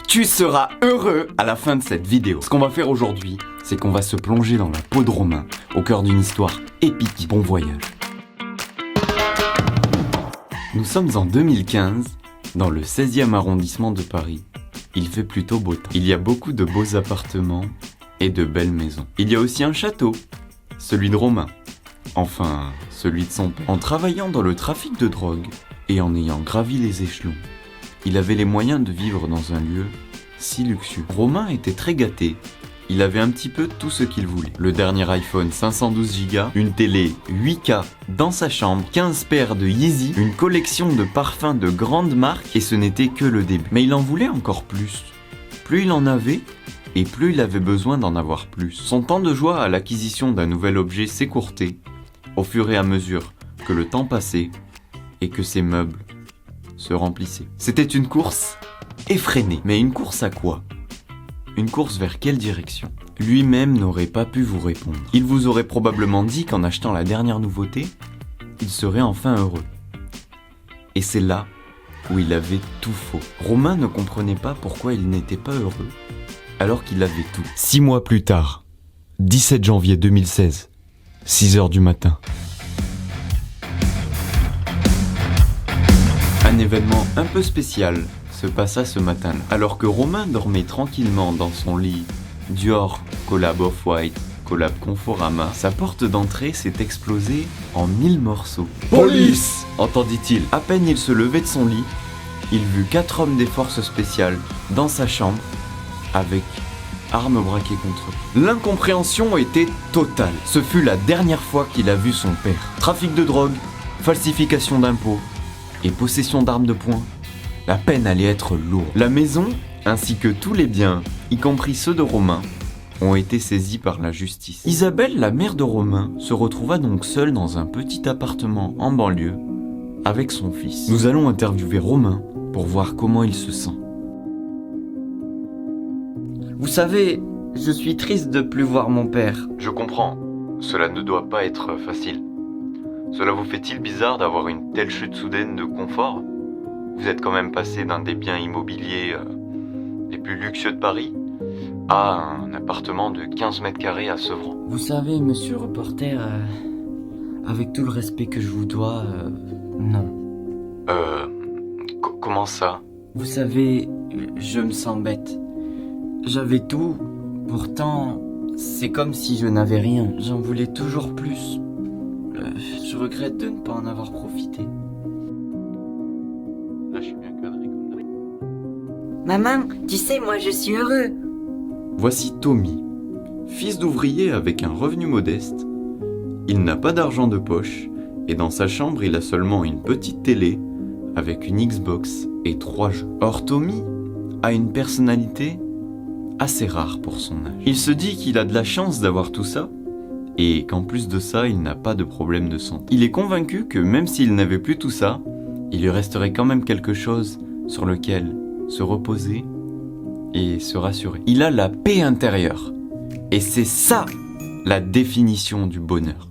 Tu seras heureux à la fin de cette vidéo. Ce qu'on va faire aujourd'hui, c'est qu'on va se plonger dans la peau de Romain, au cœur d'une histoire épique. Bon voyage. Nous sommes en 2015, dans le 16e arrondissement de Paris. Il fait plutôt beau temps. Il y a beaucoup de beaux appartements et de belles maisons. Il y a aussi un château, celui de Romain. Enfin, celui de son père. En travaillant dans le trafic de drogue et en ayant gravi les échelons, il avait les moyens de vivre dans un lieu si luxueux. Romain était très gâté. Il avait un petit peu tout ce qu'il voulait. Le dernier iPhone 512Go, une télé 8K dans sa chambre, 15 paires de Yeezy, une collection de parfums de grandes marques et ce n'était que le début. Mais il en voulait encore plus. Plus il en avait, et plus il avait besoin d'en avoir plus. Son temps de joie à l'acquisition d'un nouvel objet s'écourtait au fur et à mesure que le temps passait et que ses meubles se remplissaient. C'était une course effrénée. Mais une course à quoi ? Une course vers quelle direction ? Lui-même n'aurait pas pu vous répondre. Il vous aurait probablement dit qu'en achetant la dernière nouveauté, il serait enfin heureux. Et c'est là où il avait tout faux. Romain ne comprenait pas pourquoi il n'était pas heureux, alors qu'il avait tout. 6 mois plus tard, 17 janvier 2016, 6h du matin. Un événement un peu spécial se passa ce matin-là. Alors que Romain dormait tranquillement dans son lit Dior collab Off-White collab Conforama, sa porte d'entrée s'est explosée en 1000 morceaux. Police ! Entendit-il. À peine il se levait de son lit, il vit 4 hommes des forces spéciales dans sa chambre avec armes braquées contre eux. L'incompréhension était totale. Ce fut la dernière fois qu'il a vu son père. Trafic de drogue, falsification d'impôts et possession d'armes de poing. La peine allait être lourde. La maison, ainsi que tous les biens, y compris ceux de Romain, ont été saisis par la justice. Isabelle, la mère de Romain, se retrouva donc seule dans un petit appartement en banlieue avec son fils. Nous allons interviewer Romain pour voir comment il se sent. Vous savez, je suis triste de plus voir mon père. Je comprends, cela ne doit pas être facile. Cela vous fait-il bizarre d'avoir une telle chute soudaine de confort ? Vous êtes quand même passé d'un des biens immobiliers les plus luxueux de Paris à un appartement de 15 mètres carrés à Sevran. Vous savez, monsieur le reporter, avec tout le respect que je vous dois, non. Comment ça ? Vous savez, je me sens bête. J'avais tout, pourtant, c'est comme si je n'avais rien. J'en voulais toujours plus. Je regrette de ne pas en avoir profité. Là, je suis bien cadré comme d'hab. Maman, tu sais, moi je suis heureux. Voici Tommy, fils d'ouvrier avec un revenu modeste. Il n'a pas d'argent de poche et dans sa chambre, il a seulement une petite télé avec une Xbox et 3 jeux. Or, Tommy a une personnalité assez rare pour son âge. Il se dit qu'il a de la chance d'avoir tout ça et qu'en plus de ça, il n'a pas de problème de santé. Il est convaincu que même s'il n'avait plus tout ça, il lui resterait quand même quelque chose sur lequel se reposer et se rassurer. Il a la paix intérieure. Et c'est ça la définition du bonheur.